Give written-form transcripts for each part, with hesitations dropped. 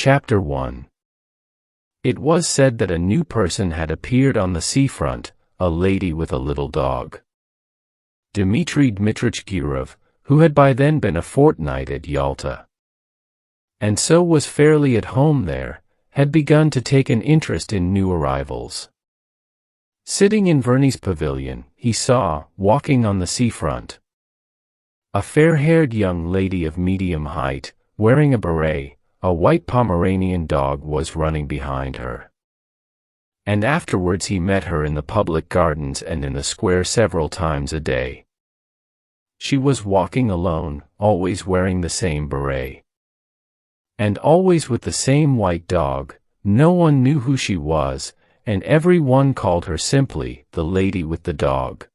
Chapter 1. It was said that a new person had appeared on the seafront, a lady with a little dog. Dmitry Dmitrich Gurov, who had by then been a fortnight at Yalta, and so was fairly at home there, had begun to take an interest in new arrivals. Sitting in Verny's pavilion, he saw, walking on the seafront, a fair-haired young lady of medium height, wearing a beret. A white Pomeranian dog was running behind her. And afterwards he met her in the public gardens and in the square several times a day. She was walking alone, always wearing the same beret, and always with the same white dog. No one knew who she was, and every one called her simply the lady with the dog.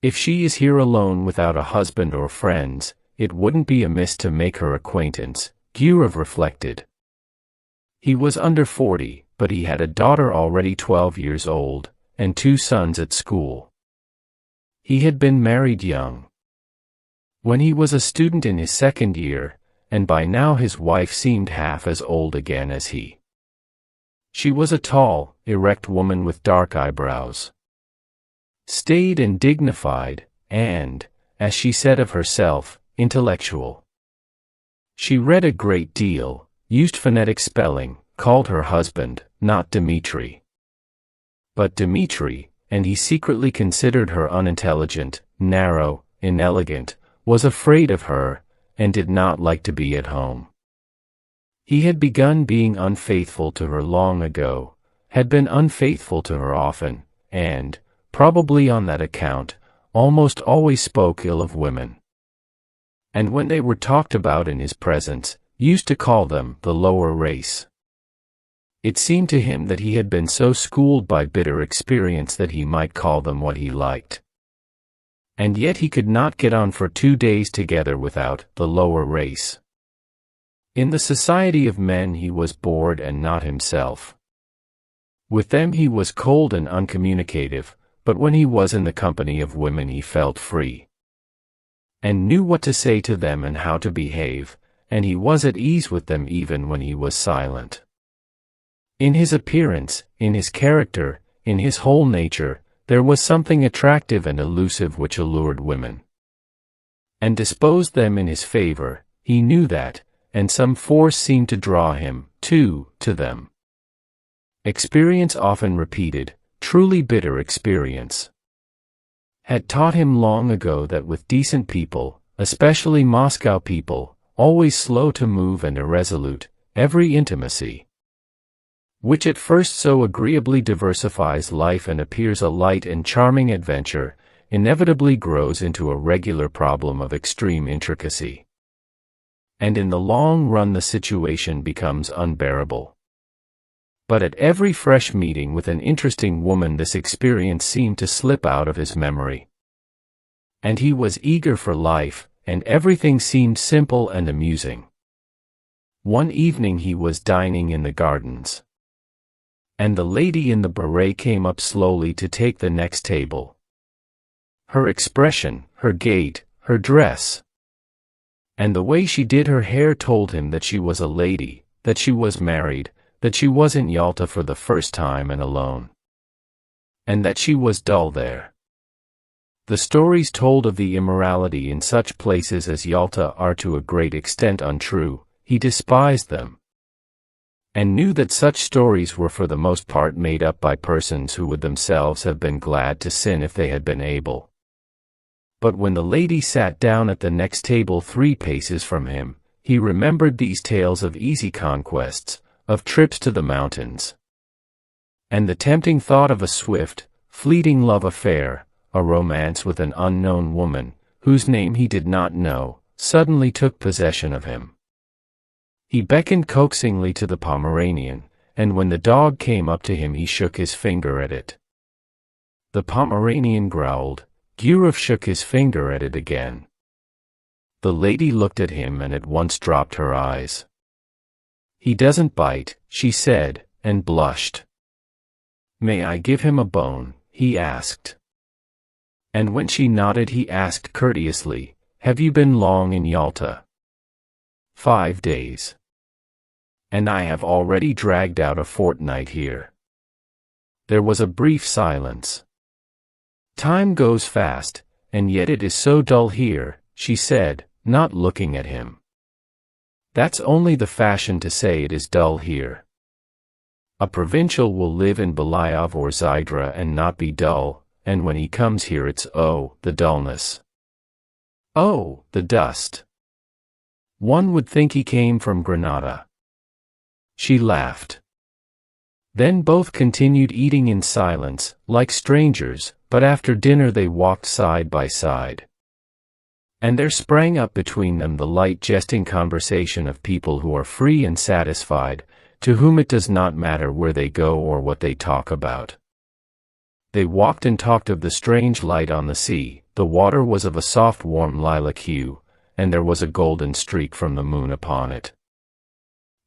If she is here alone without a husband or friends, it wouldn't be amiss to make her acquaintance, Gurov reflected. He was under 40, but he had a daughter already 12 years old, and 2 sons at school. He had been married young, when he was a student in his 2nd year, and by now his wife seemed half as old again as he. She was a tall, erect woman with dark eyebrows, staid and dignified, and, as she said of herself, intellectual. She read a great deal, used phonetic spelling, called her husband, not Dmitri, but Dmitri, and he secretly considered her unintelligent, narrow, inelegant, was afraid of her, and did not like to be at home. He had begun being unfaithful to her long ago, had been unfaithful to her often, and, probably on that account, almost always spoke ill of women. And when they were talked about in his presence, used to call them the lower race. It seemed to him that he had been so schooled by bitter experience that he might call them what he liked. And yet he could not get on for 2 days together without the lower race. In the society of men he was bored and not himself. With them he was cold and uncommunicative, but when he was in the company of women he felt free, and knew what to say to them and how to behave, and he was at ease with them even when he was silent. In his appearance, in his character, in his whole nature, there was something attractive and elusive which allured women, and disposed them in his favor. He knew that, and some force seemed to draw him, too, to them. Experience often repeated, truly bitter experience, had taught him long ago that with decent people, especially Moscow people, always slow to move and irresolute, every intimacy, which at first so agreeably diversifies life and appears a light and charming adventure, inevitably grows into a regular problem of extreme intricacy. And in the long run the situation becomes unbearable. But at every fresh meeting with an interesting woman this experience seemed to slip out of his memory. And he was eager for life, and everything seemed simple and amusing. One evening he was dining in the gardens, and the lady in the beret came up slowly to take the next table. Her expression, her gait, her dress, and the way she did her hair told him that she was a lady, that she was married, that she was in Yalta for the first time and alone, and that she was dull there. The stories told of the immorality in such places as Yalta are to a great extent untrue. He despised them, and knew that such stories were for the most part made up by persons who would themselves have been glad to sin if they had been able. But when the lady sat down at the next table 3 paces from him, he remembered these tales of easy conquests, of trips to the mountains, and the tempting thought of a swift, fleeting love affair, a romance with an unknown woman, whose name he did not know, suddenly took possession of him. He beckoned coaxingly to the Pomeranian, and when the dog came up to him he shook his finger at it. The Pomeranian growled. Gurov shook his finger at it again. The lady looked at him and at once dropped her eyes. "He doesn't bite," she said, and blushed. "May I give him a bone?" he asked. And when she nodded he asked courteously, "Have you been long in Yalta?" 5 days. and I have already dragged out a fortnight here." There was a brief silence. "Time goes fast, and yet it is so dull here," she said, not looking at him. "That's only the fashion to say it is dull here. A provincial will live in Belayov or Zydra and not be dull, and when he comes here it's the dullness. Oh, the dust. One would think he came from Granada." She laughed. Then both continued eating in silence, like strangers, but after dinner they walked side by side. And there sprang up between them the light jesting conversation of people who are free and satisfied, to whom it does not matter where they go or what they talk about. They walked and talked of the strange light on the sea. The water was of a soft warm lilac hue, and there was a golden streak from the moon upon it.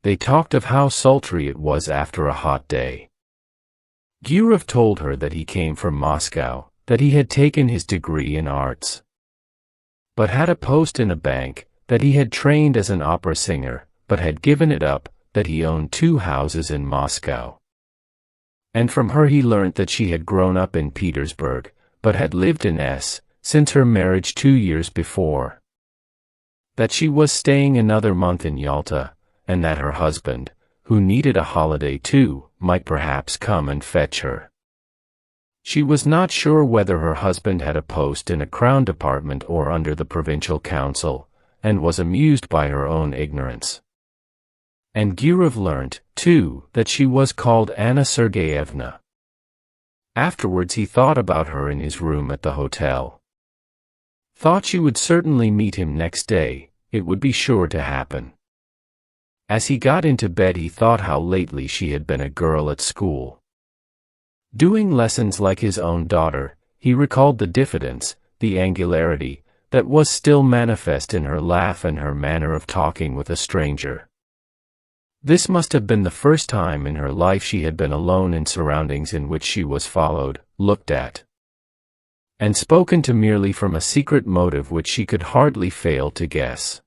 They talked of how sultry it was after a hot day. Gurov told her that he came from Moscow, that he had taken his degree in arts, but had a post in a bank, that he had trained as an opera singer, but had given it up, that he owned 2 houses in Moscow. And from her he learnt that she had grown up in Petersburg, but had lived in S. since her marriage 2 years before. That she was staying another month in Yalta, and that her husband, who needed a holiday too, might perhaps come and fetch her. She was not sure whether her husband had a post in a crown department or under the provincial council, and was amused by her own ignorance. And Gurov learnt, too, that she was called Anna Sergeyevna. Afterwards he thought about her in his room at the hotel. Thought she would certainly meet him next day, it would be sure to happen. As he got into bed he thought how lately she had been a girl at school, doing lessons like his own daughter. He recalled the diffidence, the angularity, that was still manifest in her laugh and her manner of talking with a stranger. This must have been the first time in her life she had been alone in surroundings in which she was followed, looked at, and spoken to merely from a secret motive which she could hardly fail to guess.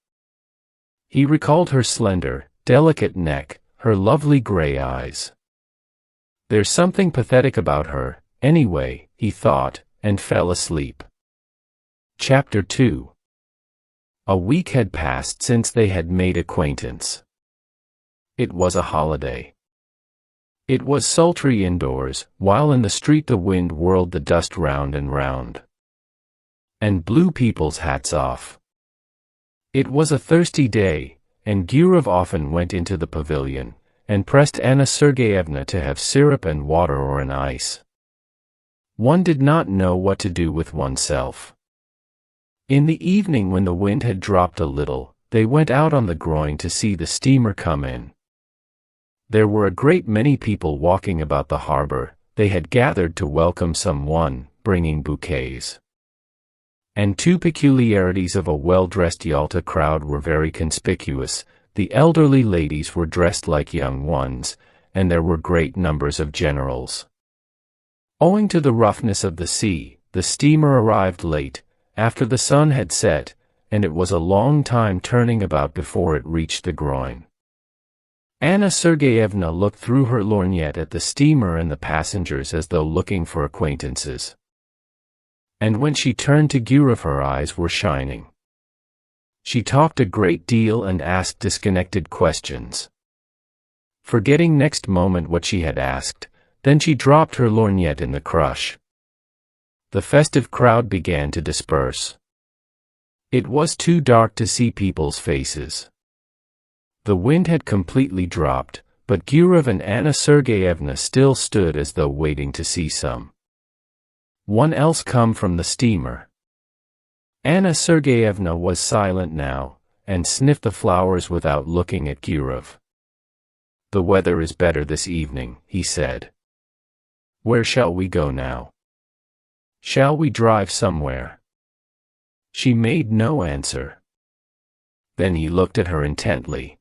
He recalled her slender, delicate neck, her lovely gray eyes. There's something pathetic about her, anyway, he thought, and fell asleep. Chapter 2. A week had passed since they had made acquaintance. It was a holiday. It was sultry indoors, while in the street the wind whirled the dust round and round, and blew people's hats off. It was a thirsty day, and Gurov often went into the pavilion, and pressed Anna Sergeyevna to have syrup and water or an ice. One did not know what to do with oneself. In the evening when the wind had dropped a little, they went out on the groyne to see the steamer come in. There were a great many people walking about the harbor. They had gathered to welcome someone, bringing bouquets. And 2 peculiarities of a well-dressed Yalta crowd were very conspicuous. The elderly ladies were dressed like young ones, and there were great numbers of generals. Owing to the roughness of the sea, the steamer arrived late, after the sun had set, and it was a long time turning about before it reached the groyne. Anna Sergeyevna looked through her lorgnette at the steamer and the passengers as though looking for acquaintances. And when she turned to Gurov her eyes were shining. She talked a great deal and asked disconnected questions, forgetting next moment what she had asked. Then she dropped her lorgnette in the crush. The festive crowd began to disperse. It was too dark to see people's faces. The wind had completely dropped, but Gurov and Anna Sergeyevna still stood as though waiting to see some one else come from the steamer. Anna Sergeyevna was silent now, and sniffed the flowers without looking at Gurov. "The weather is better this evening," he said. "Where shall we go now? Shall we drive somewhere?" She made no answer. Then he looked at her intently,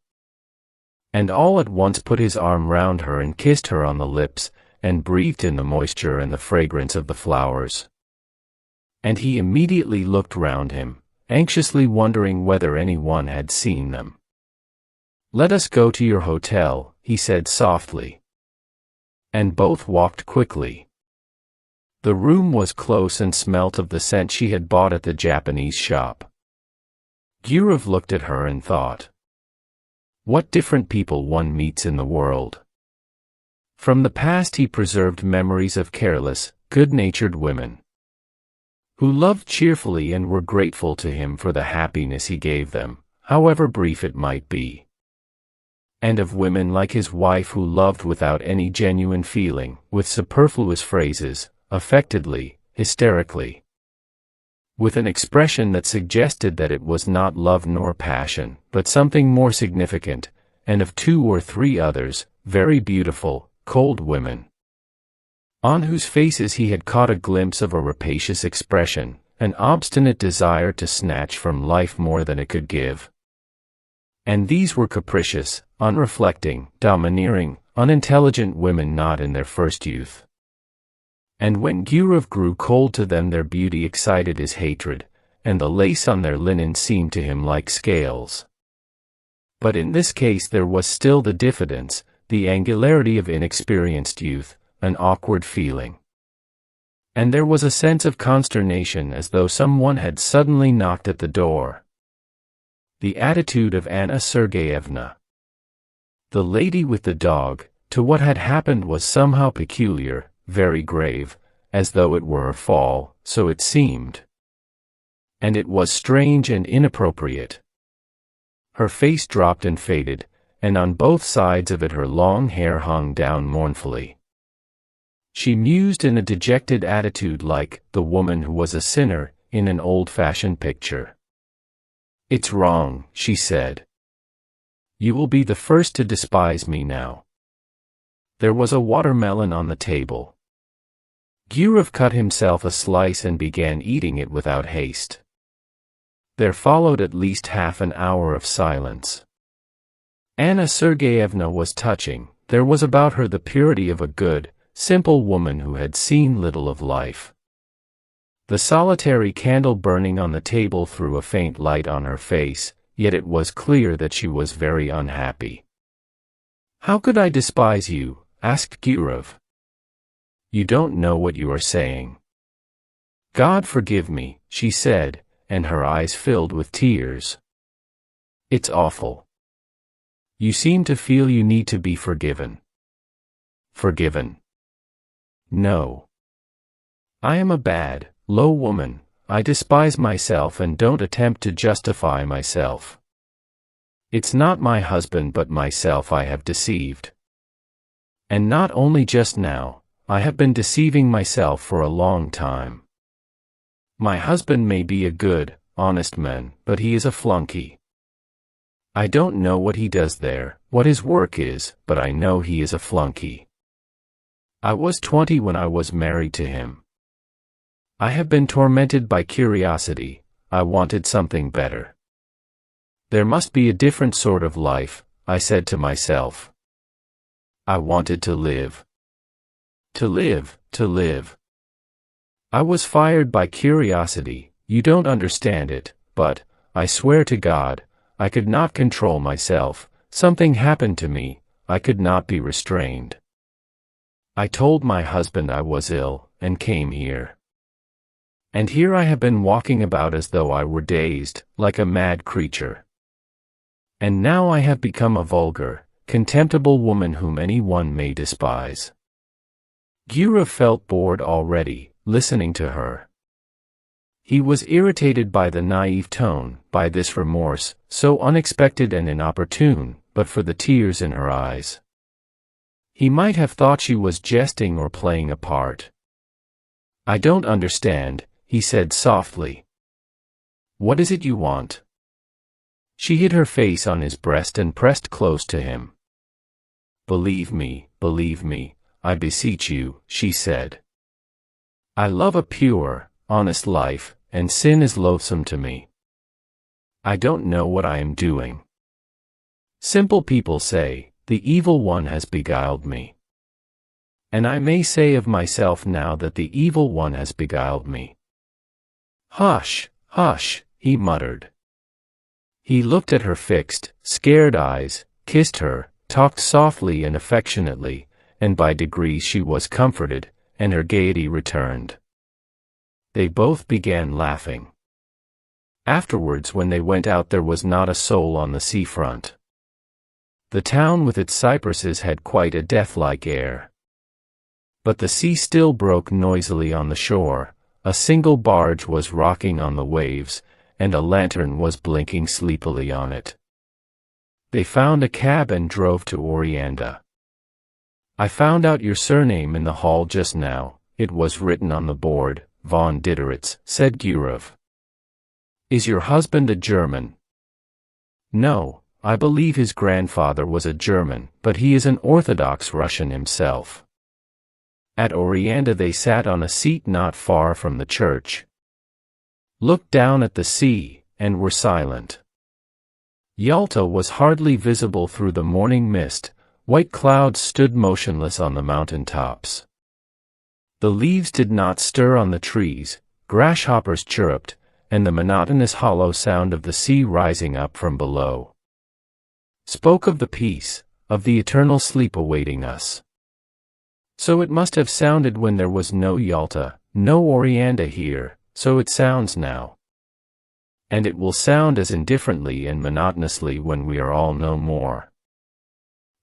and all at once put his arm round her and kissed her on the lips, and breathed in the moisture and the fragrance of the flowers. And he immediately looked round him, anxiously wondering whether any one had seen them. "Let us go to your hotel," he said softly. And both walked quickly. The room was close and smelt of the scent she had bought at the Japanese shop. Gurov looked at her and thought, what different people one meets in the world. From the past he preserved memories of careless, good-natured women who loved cheerfully and were grateful to him for the happiness he gave them, however brief it might be. And of women like his wife who loved without any genuine feeling, with superfluous phrases, affectedly, hysterically, with an expression that suggested that it was not love nor passion, but something more significant, and of 2 or 3 others, very beautiful, cold women, on whose faces he had caught a glimpse of a rapacious expression, an obstinate desire to snatch from life more than it could give. And these were capricious, unreflecting, domineering, unintelligent women not in their first youth. And when Gurov grew cold to them, their beauty excited his hatred, and the lace on their linen seemed to him like scales. But in this case there was still the diffidence, the angularity of inexperienced youth, an awkward feeling. And there was a sense of consternation as though someone had suddenly knocked at the door. The attitude of Anna Sergeyevna, the lady with the dog, to what had happened was somehow peculiar, very grave, as though it were a fall, so it seemed. And it was strange and inappropriate. Her face dropped and faded, and on both sides of it her long hair hung down mournfully. She mused in a dejected attitude like the woman who was a sinner in an old-fashioned picture. "It's wrong," she said. "You will be the first to despise me now." There was a watermelon on the table. Gurov cut himself a slice and began eating it without haste. There followed at least half an hour of silence. Anna Sergeyevna was touching. There was about her the purity of a good, simple woman who had seen little of life. The solitary candle burning on the table threw a faint light on her face, yet it was clear that she was very unhappy. "How could I despise you?" asked Gurov. "You don't know what you are saying." "God forgive me," she said, and her eyes filled with tears. "It's awful. You seem to feel you need to be forgiven." "Forgiven? No. I am a bad, low woman. I despise myself and don't attempt to justify myself. It's not my husband but myself I have deceived. And not only just now, I have been deceiving myself for a long time. My husband may be a good, honest man, but he is a flunky. I don't know what he does there, what his work is, but I know he is a flunky. I was 20 when I was married to him. I have been tormented by curiosity. I wanted something better. There must be a different sort of life, I said to myself. I wanted to live. To live, to live. I was fired by curiosity. You don't understand it, but, I swear to God, I could not control myself. Something happened to me. I could not be restrained. I told my husband I was ill, and came here. And here I have been walking about as though I were dazed, like a mad creature. And now I have become a vulgar, contemptible woman whom anyone may despise." Gurov felt bored already, listening to her. He was irritated by the naive tone, by this remorse, so unexpected and inopportune, but for the tears in her eyes. He might have thought she was jesting or playing a part. "I don't understand," he said softly. "What is it you want?" She hid her face on his breast and pressed close to him. believe me, I beseech you," she said. "I love a pure, honest life, and sin is loathsome to me. I don't know what I am doing. Simple people say, the evil one has beguiled me. And I may say of myself now that the evil one has beguiled me." "Hush, hush," he muttered. He looked at her fixed, scared eyes, kissed her, talked softly and affectionately, and by degrees she was comforted, and her gaiety returned. They both began laughing. Afterwards, when they went out, there was not a soul on the seafront. The town with its cypresses had quite a death-like air. But the sea still broke noisily on the shore, a single barge was rocking on the waves, and a lantern was blinking sleepily on it. They found a cab and drove to Oreanda. "I found out your surname in the hall just now. It was written on the board, von Dideritz," said Gurov. "Is your husband a German?" "No, I believe his grandfather was a German, but he is an Orthodox Russian himself." At Oreanda they sat on a seat not far from the church, looked down at the sea, and were silent. Yalta was hardly visible through the morning mist. White clouds stood motionless on the mountain tops. The leaves did not stir on the trees, grasshoppers chirruped, and the monotonous hollow sound of the sea rising up from below spoke of the peace, of the eternal sleep awaiting us. So it must have sounded when there was no Yalta, no Oreanda here, so it sounds now. And it will sound as indifferently and monotonously when we are all no more.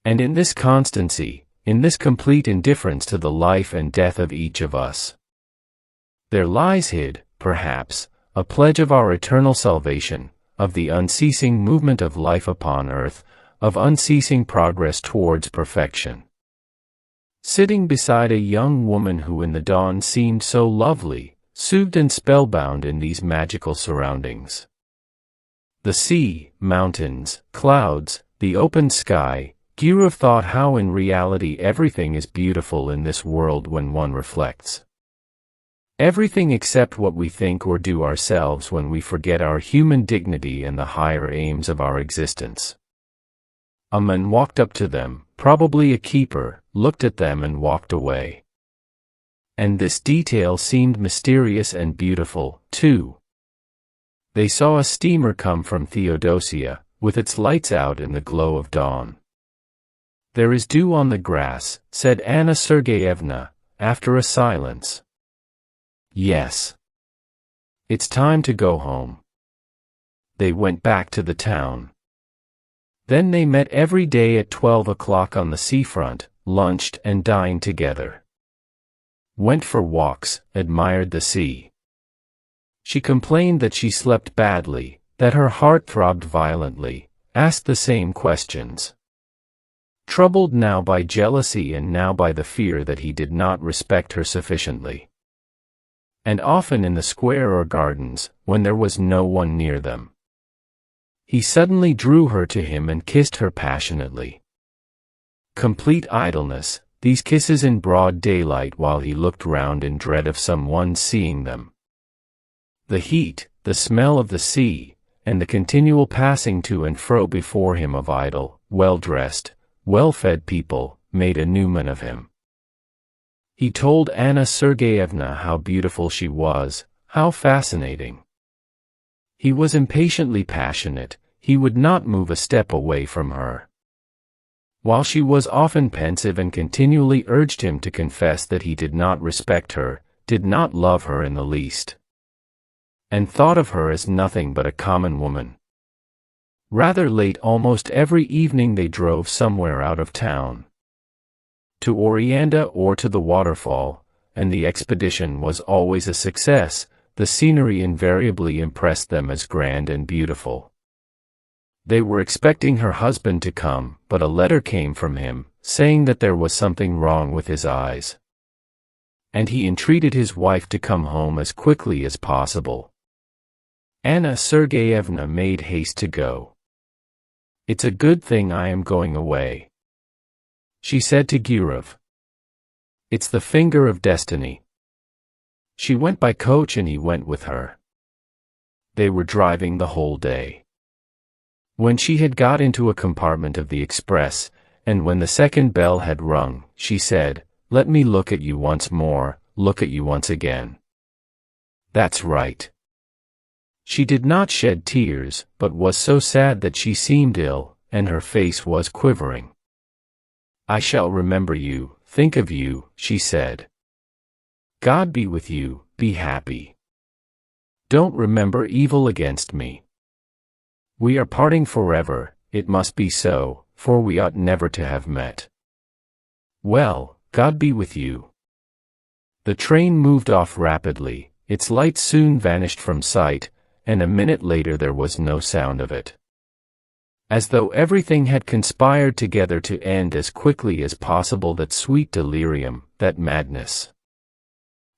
And in this constancy, in this complete indifference to the life and death of each of us, there lies hid, perhaps, a pledge of our eternal salvation, of the unceasing movement of life upon earth, of unceasing progress towards perfection. Sitting beside a young woman who in the dawn seemed so lovely, soothed and spellbound in these magical surroundings. The sea, mountains, clouds, the open sky, Gurov thought how in reality everything is beautiful in this world when one reflects. Everything except what we think or do ourselves when we forget our human dignity and the higher aims of our existence. A man walked up to them, probably a keeper, looked at them and walked away. And this detail seemed mysterious and beautiful, too. They saw a steamer come from Theodosia, with its lights out in the glow of dawn. "There is dew on the grass," said Anna Sergeyevna, after a silence. "Yes. It's time to go home." They went back to the town. Then they met every day at 12 o'clock on the seafront, lunched and dined together. Went for walks, admired the sea. She complained that she slept badly, that her heart throbbed violently, asked the same questions. Troubled now by jealousy and now by the fear that he did not respect her sufficiently. And often in the square or gardens, when there was no one near them, he suddenly drew her to him and kissed her passionately. Complete idleness, these kisses in broad daylight while he looked round in dread of someone seeing them. The heat, the smell of the sea, and the continual passing to and fro before him of idle, well-dressed, well-fed people, made a new man of him. He told Anna Sergeyevna how beautiful she was, how fascinating. He was impatiently passionate, he would not move a step away from her. While she was often pensive and continually urged him to confess that he did not respect her, did not love her in the least, and thought of her as nothing but a common woman. Rather late almost every evening they drove somewhere out of town, to Oreanda or to the waterfall, and the expedition was always a success. The scenery invariably impressed them as grand and beautiful. They were expecting her husband to come, but a letter came from him, saying that there was something wrong with his eyes. And he entreated his wife to come home as quickly as possible. Anna Sergeyevna made haste to go. "It's a good thing I am going away," she said to Gurov. "It's the finger of destiny." She went by coach and he went with her. They were driving the whole day. When she had got into a compartment of the express, and when the second bell had rung, she said, "Let me look at you once more, look at you once again." "That's right." She did not shed tears, but was so sad that she seemed ill, and her face was quivering. "I shall remember you, think of you," she said. "God be with you, be happy. Don't remember evil against me. We are parting forever, it must be so, for we ought never to have met. Well, God be with you." The train moved off rapidly, its lights soon vanished from sight, and a minute later there was no sound of it. As though everything had conspired together to end as quickly as possible that sweet delirium, that madness.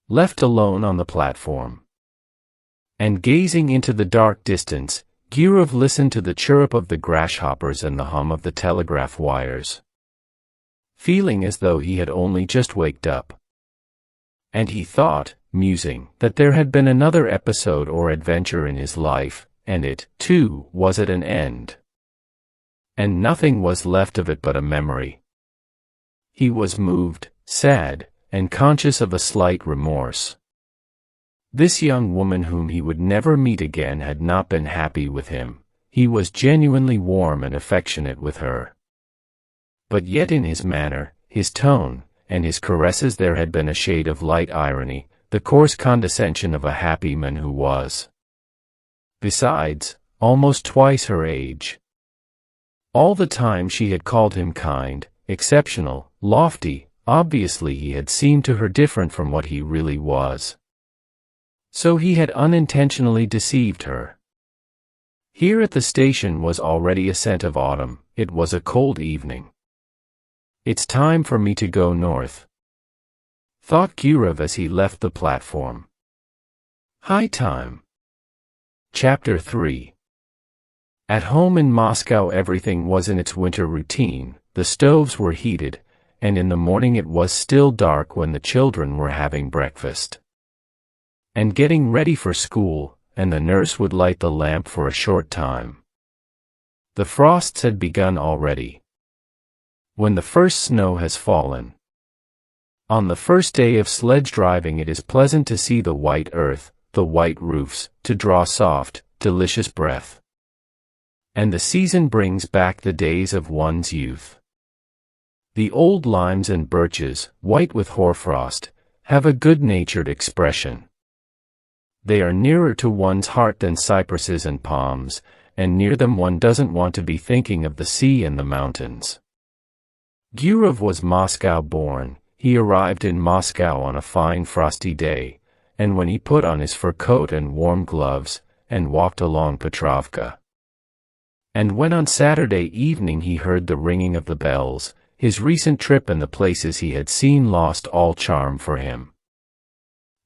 Left alone on the platform, and gazing into the dark distance, Gurov listened to the chirrup of the grasshoppers and the hum of the telegraph wires, feeling as though he had only just waked up. And he thought, musing, that there had been another episode or adventure in his life, and it, too, was at an end. And nothing was left of it but a memory. He was moved, sad, and conscious of a slight remorse. This young woman whom he would never meet again had not been happy with him. He was genuinely warm and affectionate with her. But yet in his manner, his tone, and his caresses there had been a shade of light irony, the coarse condescension of a happy man who was, besides, almost twice her age. All the time she had called him kind, exceptional, lofty. Obviously he had seemed to her different from what he really was. So he had unintentionally deceived her. Here at the station was already a scent of autumn. It was a cold evening. "It's time for me to go north," thought Gurov as he left the platform. High time. Chapter 3. At home in Moscow everything was in its winter routine. The stoves were heated, and in the morning it was still dark when the children were having breakfast and getting ready for school, and the nurse would light the lamp for a short time. The frosts had begun already, when the first snow has fallen. On the first day of sledge driving it is pleasant to see the white earth, the white roofs, to draw soft, delicious breath. And the season brings back the days of one's youth. The old limes and birches, white with hoarfrost, have a good-natured expression. They are nearer to one's heart than cypresses and palms, and near them one doesn't want to be thinking of the sea and the mountains. Gurov was Moscow-born. He arrived in Moscow on a fine frosty day, and when he put on his fur coat and warm gloves, and walked along Petrovka. And when on Saturday evening he heard the ringing of the bells, his recent trip and the places he had seen lost all charm for him.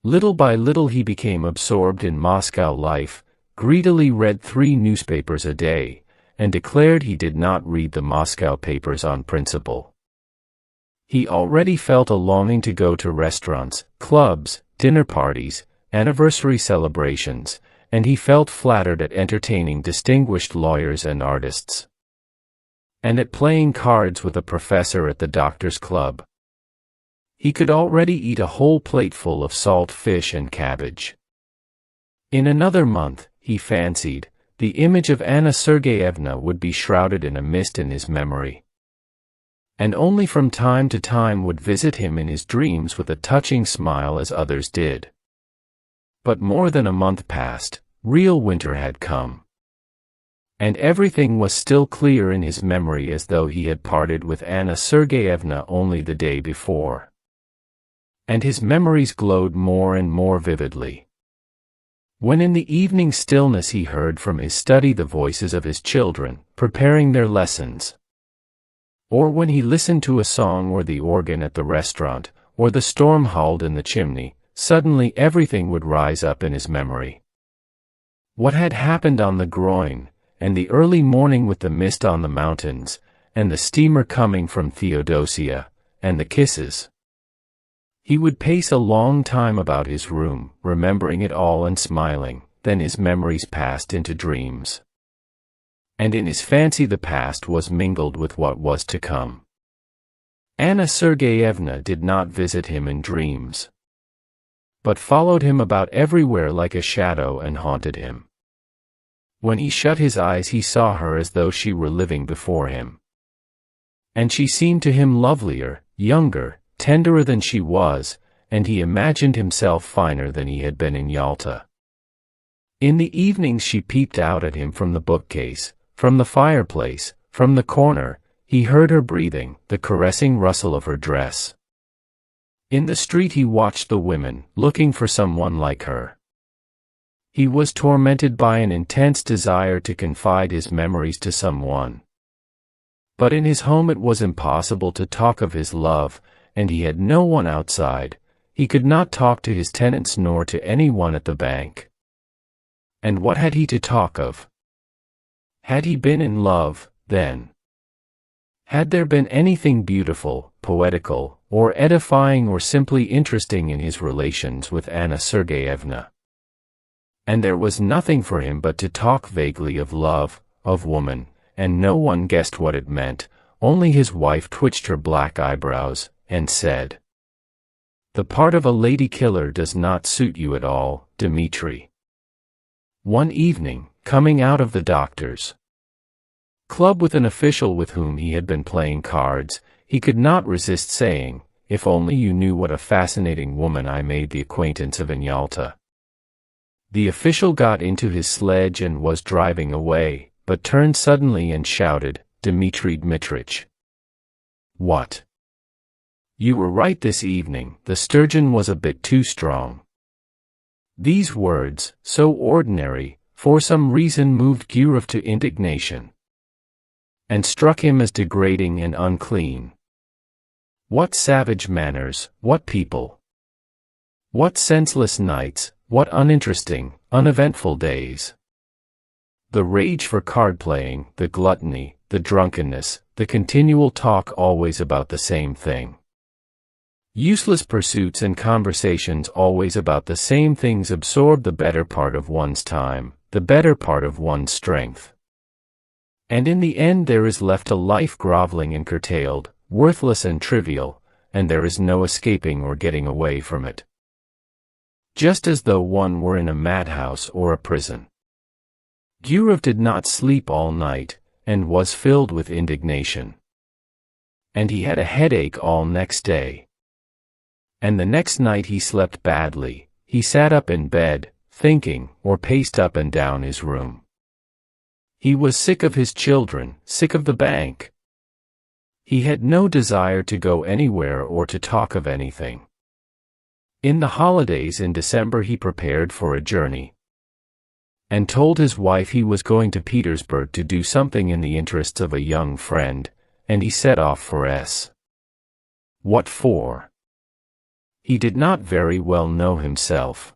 Little by little he became absorbed in Moscow life, greedily read 3 newspapers a day, and declared he did not read the Moscow papers on principle. He already felt a longing to go to restaurants, clubs, dinner parties, anniversary celebrations, and he felt flattered at entertaining distinguished lawyers and artists, and at playing cards with a professor at the doctor's club. He could already eat a whole plateful of salt fish and cabbage. In another month, he fancied, the image of Anna Sergeyevna would be shrouded in a mist in his memory, and only from time to time would visit him in his dreams with a touching smile as others did. But more than a month passed, real winter had come, and everything was still clear in his memory as though he had parted with Anna Sergeyevna only the day before. And his memories glowed more and more vividly. When in the evening stillness he heard from his study the voices of his children, preparing their lessons, or when he listened to a song or the organ at the restaurant, or the storm howled in the chimney, suddenly everything would rise up in his memory. What had happened on the groin, and the early morning with the mist on the mountains, and the steamer coming from Theodosia, and the kisses. He would pace a long time about his room, remembering it all and smiling. Then his memories passed into dreams, and in his fancy the past was mingled with what was to come. Anna Sergeyevna did not visit him in dreams, but followed him about everywhere like a shadow and haunted him. When he shut his eyes he saw her as though she were living before him. And she seemed to him lovelier, younger, tenderer than she was, and he imagined himself finer than he had been in Yalta. In the evenings she peeped out at him from the bookcase, from the fireplace, from the corner. He heard her breathing, the caressing rustle of her dress. In the street he watched the women, looking for someone like her. He was tormented by an intense desire to confide his memories to someone. But in his home it was impossible to talk of his love, and he had no one outside. He could not talk to his tenants nor to anyone at the bank. And what had he to talk of? Had he been in love, then? Had there been anything beautiful, poetical, or edifying or simply interesting in his relations with Anna Sergeyevna? And there was nothing for him but to talk vaguely of love, of woman, and no one guessed what it meant. Only his wife twitched her black eyebrows, and said, "The part of a lady killer does not suit you at all, Dmitri." One evening, coming out of the doctor's club with an official with whom he had been playing cards, he could not resist saying, "If only you knew what a fascinating woman I made the acquaintance of in Yalta." The official got into his sledge and was driving away, but turned suddenly and shouted, "Dmitri Dmitrich! What? You were right this evening, the sturgeon was a bit too strong." These words, so ordinary, for some reason moved Gurov to indignation, and struck him as degrading and unclean. What savage manners, what people! What senseless nights, what uninteresting, uneventful days! The rage for card-playing, the gluttony, the drunkenness, the continual talk always about the same thing. Useless pursuits and conversations always about the same things absorb the better part of one's time, the better part of one's strength. And in the end there is left a life groveling and curtailed, worthless and trivial, and there is no escaping or getting away from it. Just as though one were in a madhouse or a prison. Gurov did not sleep all night, and was filled with indignation. And he had a headache all next day. And the next night he slept badly. He sat up in bed, thinking, or paced up and down his room. He was sick of his children, sick of the bank. He had no desire to go anywhere or to talk of anything. In the holidays in December he prepared for a journey, and told his wife he was going to Petersburg to do something in the interests of a young friend, and he set off for S. What for? He did not very well know himself.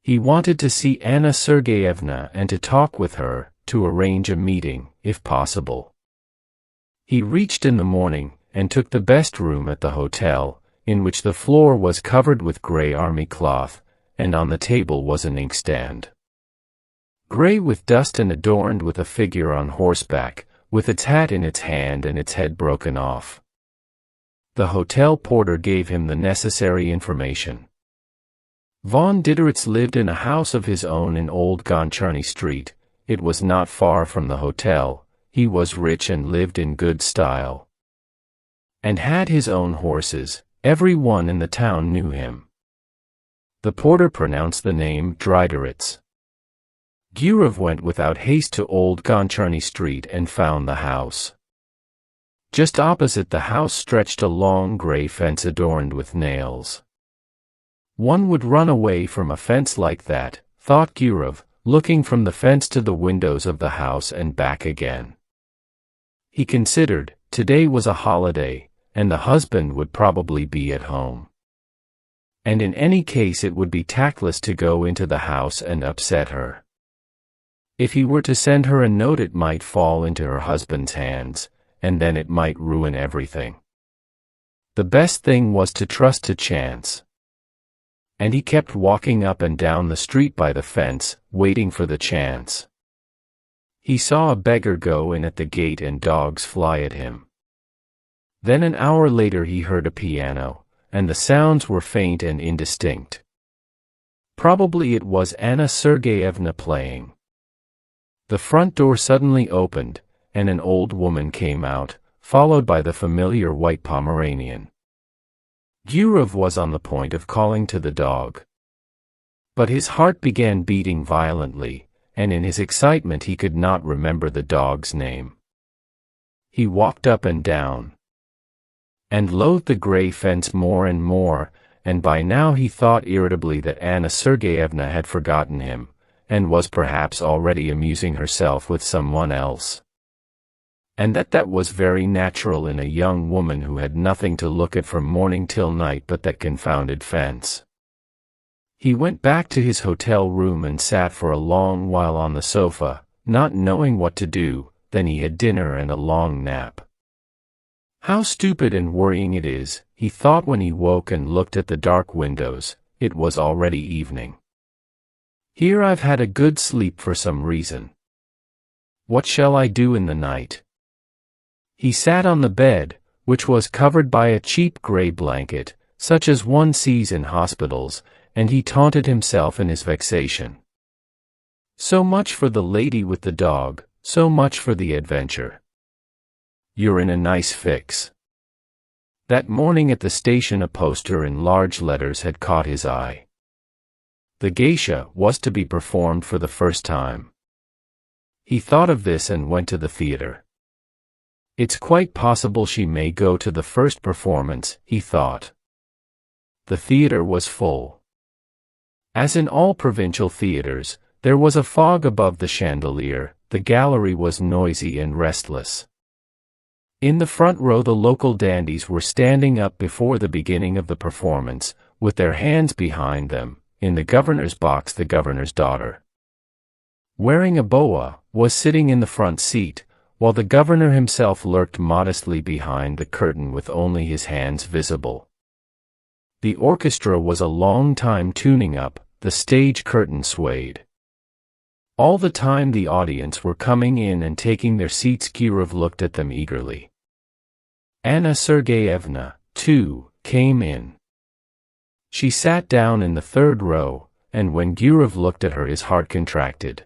He wanted to see Anna Sergeyevna and to talk with her, to arrange a meeting, if possible. He reached in the morning, and took the best room at the hotel, in which the floor was covered with grey army cloth, and on the table was an inkstand. Grey with dust and adorned with a figure on horseback, with its hat in its hand and its head broken off. The hotel porter gave him the necessary information. Von Dideritz lived in a house of his own in Old Goncharny Street. It was not far from the hotel. He was rich and lived in good style, and had his own horses. Every one in the town knew him. The porter pronounced the name Drideritz. Gurov went without haste to Old Goncharny Street and found the house. Just opposite the house stretched a long grey fence adorned with nails. One would run away from a fence like that, thought Gurov, looking from the fence to the windows of the house and back again. He considered, today was a holiday, and the husband would probably be at home. And in any case it would be tactless to go into the house and upset her. If he were to send her a note it might fall into her husband's hands, and then it might ruin everything. The best thing was to trust to chance. And he kept walking up and down the street by the fence, waiting for the chance. He saw a beggar go in at the gate and dogs fly at him. Then an hour later he heard a piano, and the sounds were faint and indistinct. Probably it was Anna Sergeyevna playing. The front door suddenly opened, and an old woman came out, followed by the familiar white Pomeranian. Gurov was on the point of calling to the dog. But his heart began beating violently, and in his excitement he could not remember the dog's name. He walked up and down, and loathed the gray fence more and more, and by now he thought irritably that Anna Sergeyevna had forgotten him, and was perhaps already amusing herself with someone else. And that was very natural in a young woman who had nothing to look at from morning till night but that confounded fence. He went back to his hotel room and sat for a long while on the sofa, not knowing what to do. Then he had dinner and a long nap. How stupid and worrying it is, he thought when he woke and looked at the dark windows. It was already evening. Here I've had a good sleep for some reason. What shall I do in the night? He sat on the bed, which was covered by a cheap gray blanket, such as one sees in hospitals, and he taunted himself in his vexation. So much for the lady with the dog, so much for the adventure. You're in a nice fix. That morning at the station a poster in large letters had caught his eye. The geisha was to be performed for the first time. He thought of this and went to the theater. It's quite possible she may go to the first performance, he thought. The theater was full. As in all provincial theaters, there was a fog above the chandelier. The gallery was noisy and restless. In the front row the local dandies were standing up before the beginning of the performance, with their hands behind them. In the governor's box the governor's daughter, wearing a boa, was sitting in the front seat, while the governor himself lurked modestly behind the curtain with only his hands visible. The orchestra was a long time tuning up, the stage curtain swayed. All the time the audience were coming in and taking their seats. Gurov looked at them eagerly. Anna Sergeyevna, too, came in. She sat down in the third row, and when Gurov looked at her his heart contracted.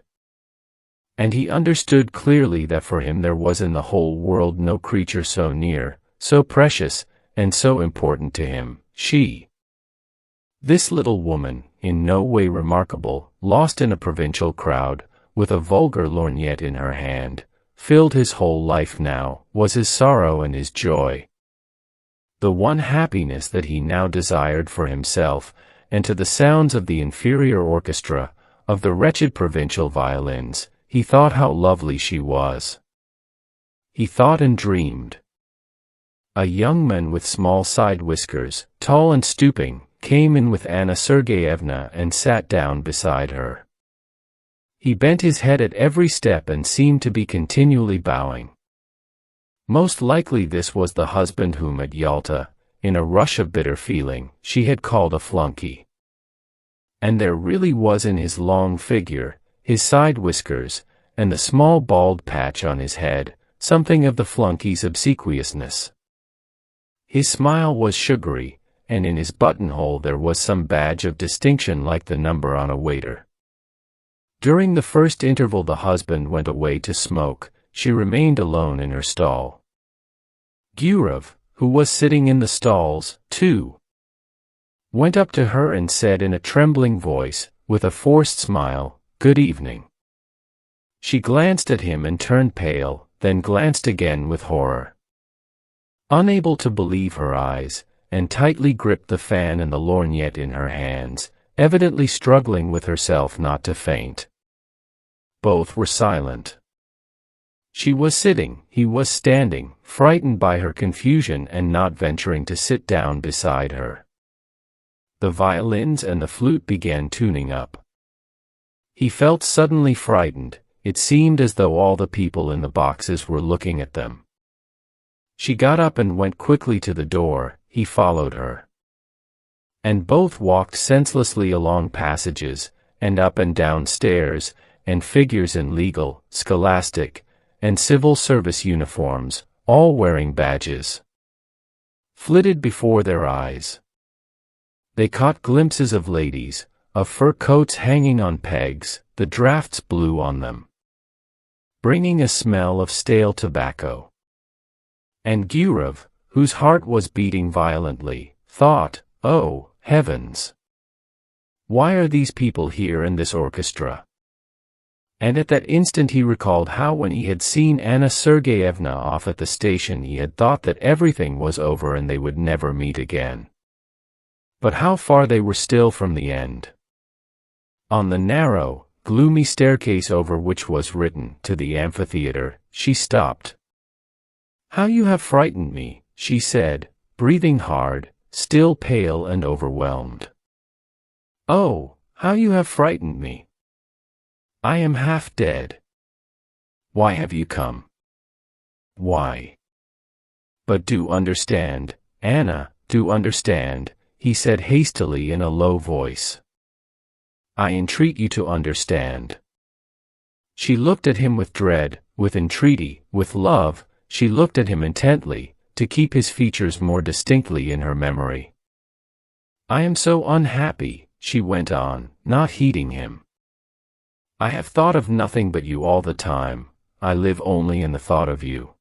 And he understood clearly that for him there was in the whole world no creature so near, so precious, and so important to him, she. This little woman, in no way remarkable, lost in a provincial crowd, with a vulgar lorgnette in her hand, filled his whole life now, was his sorrow and his joy. The one happiness that he now desired for himself, and to the sounds of the inferior orchestra, of the wretched provincial violins, he thought how lovely she was. He thought and dreamed. A young man with small side whiskers, tall and stooping, came in with Anna Sergeyevna and sat down beside her. He bent his head at every step and seemed to be continually bowing. Most likely this was the husband whom at Yalta, in a rush of bitter feeling, she had called a flunky. And there really was in his long figure, his side whiskers, and the small bald patch on his head, something of the flunky's obsequiousness. His smile was sugary, and in his buttonhole there was some badge of distinction like the number on a waiter. During the first interval the husband went away to smoke. She remained alone in her stall. Gurov, who was sitting in the stalls, too, went up to her and said in a trembling voice, with a forced smile, "Good evening." She glanced at him and turned pale, then glanced again with horror. Unable to believe her eyes, and tightly gripped the fan and the lorgnette in her hands, evidently struggling with herself not to faint. Both were silent. She was sitting, he was standing, frightened by her confusion and not venturing to sit down beside her. The violins and the flute began tuning up. He felt suddenly frightened. It seemed as though all the people in the boxes were looking at them. She got up and went quickly to the door. He followed her. And both walked senselessly along passages, and up and down stairs, and figures in legal, scholastic, and civil service uniforms, all wearing badges, flitted before their eyes. They caught glimpses of ladies, of fur coats hanging on pegs. The drafts blew on them. bringing a smell of stale tobacco. And Gurov, whose heart was beating violently, thought, "Oh, heavens! Why are these people here in this orchestra?" And at that instant he recalled how when he had seen Anna Sergeyevna off at the station he had thought that everything was over and they would never meet again. But how far they were still from the end. On the narrow, gloomy staircase over which was written, "To the amphitheater," she stopped. "How you have frightened me," she said, breathing hard, still pale and overwhelmed. "Oh, how you have frightened me. I am half dead. Why have you come? Why?" "But do understand, Anna, do understand," he said hastily in a low voice. "I entreat you to understand." She looked at him with dread, with entreaty, with love. She looked at him intently, to keep his features more distinctly in her memory. "I am so unhappy," she went on, not heeding him. "I have thought of nothing but you all the time. I live only in the thought of you.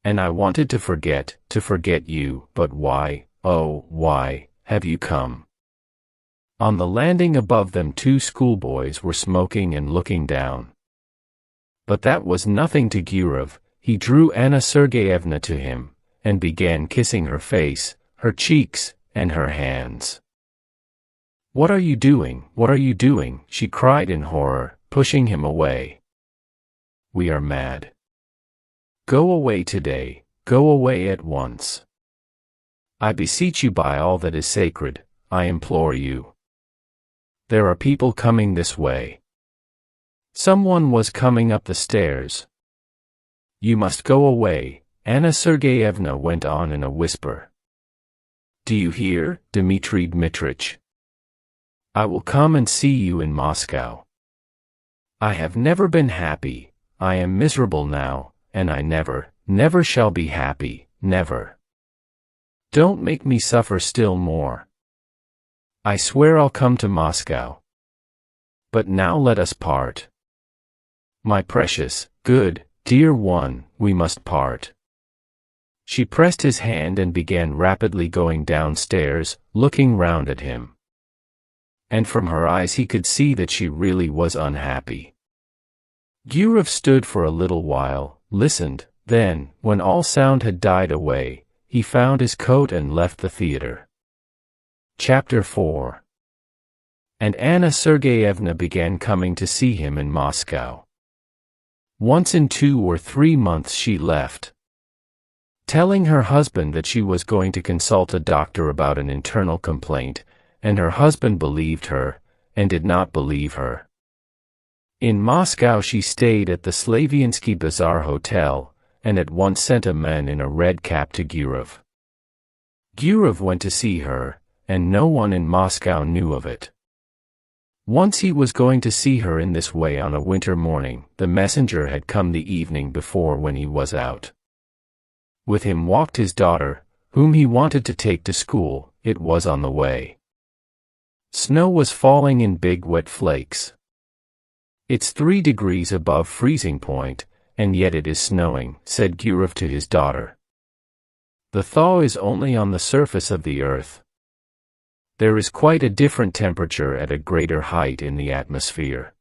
And I wanted to forget you, but why, oh, why, have you come?" On the landing above them 2 schoolboys were smoking and looking down. But that was nothing to Gurov. He drew Anna Sergeyevna to him, and began kissing her face, her cheeks, and her hands. "What are you doing? What are you doing?" she cried in horror, pushing him away. "We are mad. Go away today, go away at once. I beseech you by all that is sacred, I implore you. There are people coming this way. Someone was coming up the stairs. You must go away," Anna Sergeyevna went on in a whisper. "Do you hear, Dmitry Dmitrich? I will come and see you in Moscow. I have never been happy, I am miserable now, and I never shall be happy, never. Don't make me suffer still more. I swear I'll come to Moscow. But now let us part. My precious, good, dear one, we must part." She pressed his hand and began rapidly going downstairs, looking round at him. And from her eyes he could see that she really was unhappy. Gurov stood for a little while, listened, then, when all sound had died away, he found his coat and left the theater. Chapter 4. And Anna Sergeyevna began coming to see him in Moscow. Once in 2 or 3 months she left, telling her husband that she was going to consult a doctor about an internal complaint, and her husband believed her, and did not believe her. In Moscow she stayed at the Slaviansky Bazaar Hotel, and at once sent a man in a red cap to Gurov. Gurov went to see her, and no one in Moscow knew of it. Once he was going to see her in this way on a winter morning. The messenger had come the evening before when he was out. With him walked his daughter, whom he wanted to take to school. It was on the way. Snow was falling in big wet flakes. "It's 3 degrees above freezing point, and yet it is snowing," said Gurov to his daughter. "The thaw is only on the surface of the earth. There is quite a different temperature at a greater height in the atmosphere.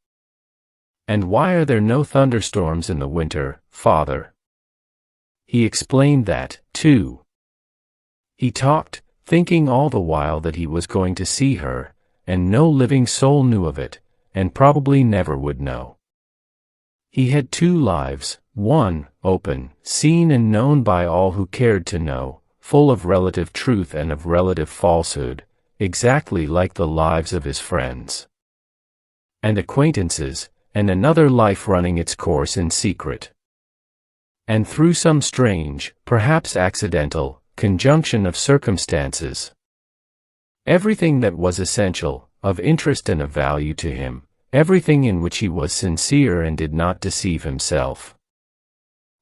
And why are there no thunderstorms in the winter, father?" He explained that, too. He talked, thinking all the while that he was going to see her, and no living soul knew of it, and probably never would know. He had 2 lives, one, open, seen and known by all who cared to know, full of relative truth and of relative falsehood, exactly like the lives of his friends and acquaintances, and another life running its course in secret. And through some strange, perhaps accidental, conjunction of circumstances, everything that was essential, of interest and of value to him, everything in which he was sincere and did not deceive himself,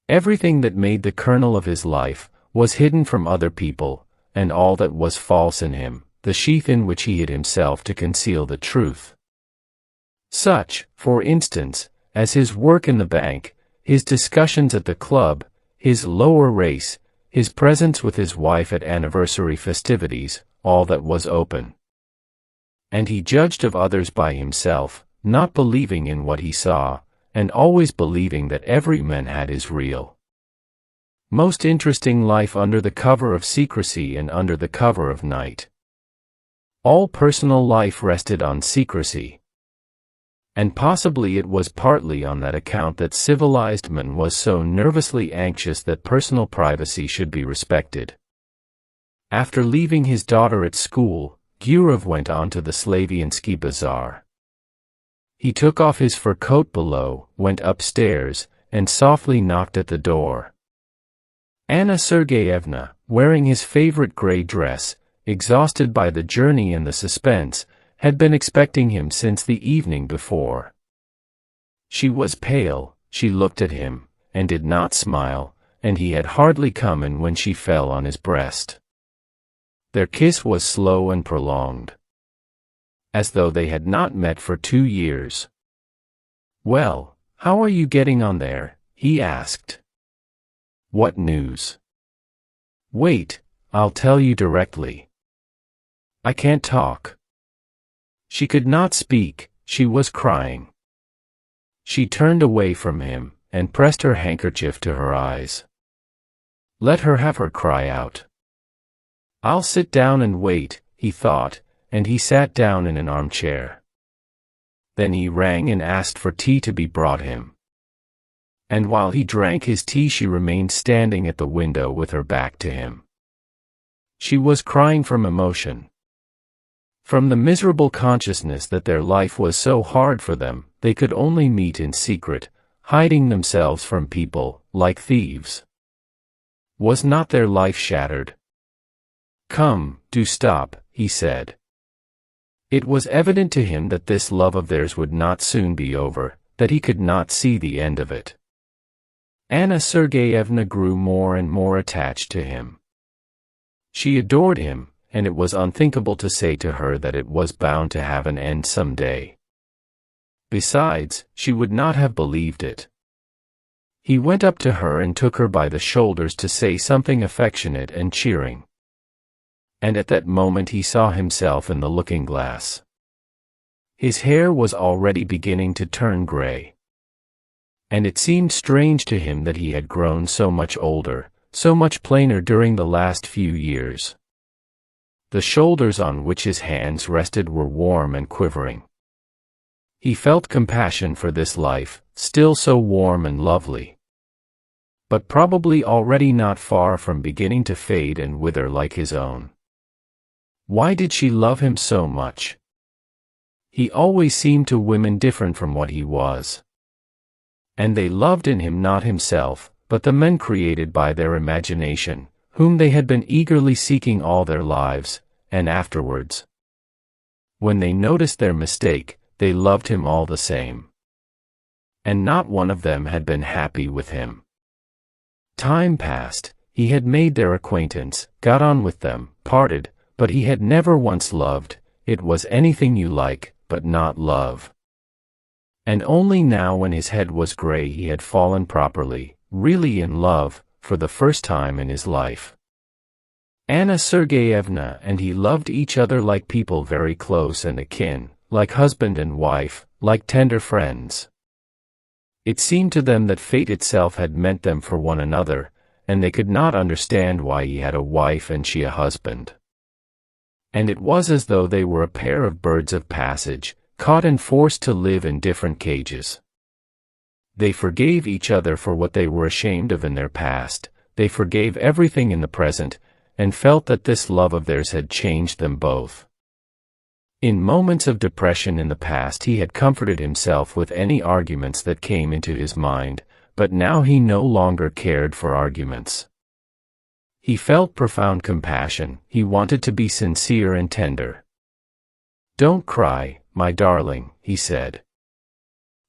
everything that made the kernel of his life, was hidden from other people, and all that was false in him, the sheath in which he hid himself to conceal the truth. Such, for instance, as his work in the bank, his discussions at the club, his lower race, his presence with his wife at anniversary festivities, all that was open. And he judged of others by himself, not believing in what he saw, and always believing that every man had his real, most interesting life under the cover of secrecy and under the cover of night. All personal life rested on secrecy. And possibly it was partly on that account that civilized man was so nervously anxious that personal privacy should be respected. After leaving his daughter at school, Gurov went on to the Slaviansky Bazaar. He took off his fur coat below, went upstairs, and softly knocked at the door. Anna Sergeyevna, wearing his favorite gray dress, exhausted by the journey and the suspense, had been expecting him since the evening before. She was pale, she looked at him, and did not smile, and he had hardly come in when she fell on his breast. Their kiss was slow and prolonged, as though they had not met for 2 years. "Well, how are you getting on there?" he asked. "What news?" "Wait, I'll tell you directly. I can't talk." She could not speak, she was crying. She turned away from him, and pressed her handkerchief to her eyes. Let her have her cry out. "I'll sit down and wait," he thought, and he sat down in an armchair. Then he rang and asked for tea to be brought him. And while he drank his tea she remained standing at the window with her back to him. She was crying from emotion. From the miserable consciousness that their life was so hard for them, they could only meet in secret, hiding themselves from people, like thieves. Was not their life shattered? "Come, do stop," he said. It was evident to him that this love of theirs would not soon be over, that he could not see the end of it. Anna Sergeyevna grew more and more attached to him. She adored him, and it was unthinkable to say to her that it was bound to have an end some day. Besides, she would not have believed it. He went up to her and took her by the shoulders to say something affectionate and cheering. And at that moment he saw himself in the looking-glass. His hair was already beginning to turn gray. And it seemed strange to him that he had grown so much older, so much plainer during the last few years. The shoulders on which his hands rested were warm and quivering. He felt compassion for this life, still so warm and lovely, but probably already not far from beginning to fade and wither like his own. Why did she love him so much? He always seemed to women different from what he was. And they loved in him not himself, but the men created by their imagination, whom they had been eagerly seeking all their lives, and afterwards. When they noticed their mistake, they loved him all the same. And not one of them had been happy with him. Time passed, he had made their acquaintance, got on with them, parted, but he had never once loved. It was anything you like, but not love. And only now when his head was gray he had fallen properly, really in love, for the first time in his life. Anna Sergeyevna and he loved each other like people very close and akin, like husband and wife, like tender friends. It seemed to them that fate itself had meant them for one another, and they could not understand why he had a wife and she a husband. And it was as though they were a pair of birds of passage, caught and forced to live in different cages. They forgave each other for what they were ashamed of in their past, they forgave everything in the present, and felt that this love of theirs had changed them both. In moments of depression in the past he had comforted himself with any arguments that came into his mind, but now he no longer cared for arguments. He felt profound compassion, he wanted to be sincere and tender. "Don't cry, my darling," he said.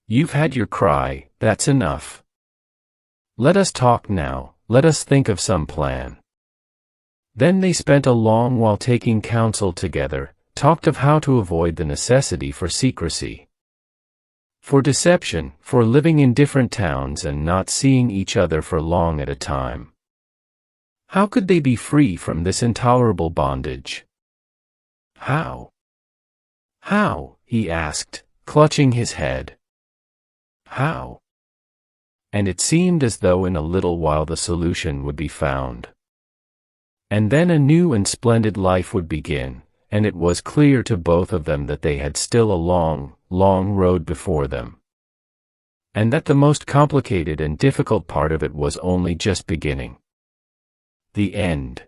"You've had your cry, that's enough. Let us talk now, let us think of some plan." Then they spent a long while taking counsel together, talked of how to avoid the necessity for secrecy. For deception, for living in different towns and not seeing each other for long at a time. How could they be free from this intolerable bondage? How? How? He asked, clutching his head. How? And it seemed as though in a little while the solution would be found. And then a new and splendid life would begin, and it was clear to both of them that they had still a long, long road before them. And that the most complicated and difficult part of it was only just beginning. The end.